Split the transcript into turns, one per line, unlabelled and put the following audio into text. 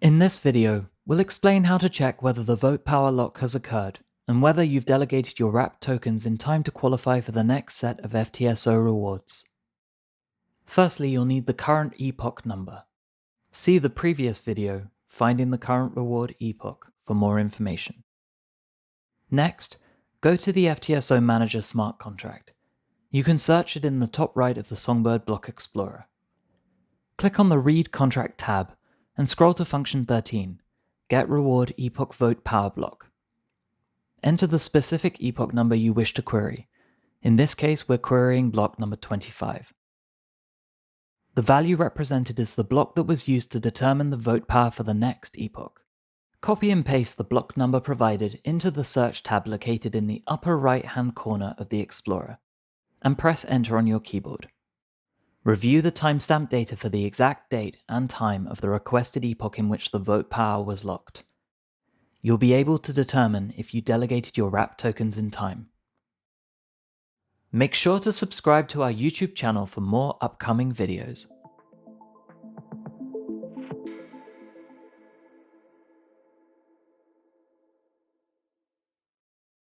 In this video, we'll explain how to check whether the vote power lock has occurred and whether you've delegated your wrapped tokens in time to qualify for the next set of FTSO rewards. Firstly, you'll need the current epoch number. See the previous video, Finding the Current Reward Epoch, for more information. Next, go to the FTSO Manager smart contract. You can search it in the top right of the Songbird Block Explorer. Click on the Read Contract tab and scroll to function 13, Get Reward Epoch Vote Power Block. Enter the specific epoch number you wish to query. In this case, we're querying block number 25. The value represented is the block that was used to determine the vote power for the next epoch. Copy and paste the block number provided into the Search tab located in the upper right-hand corner of the Explorer, and press Enter on your keyboard. Review the timestamp data for the exact date and time of the requested epoch in which the vote power was locked. You'll be able to determine if you delegated your wrapped tokens in time. Make sure to subscribe to our YouTube channel for more upcoming videos.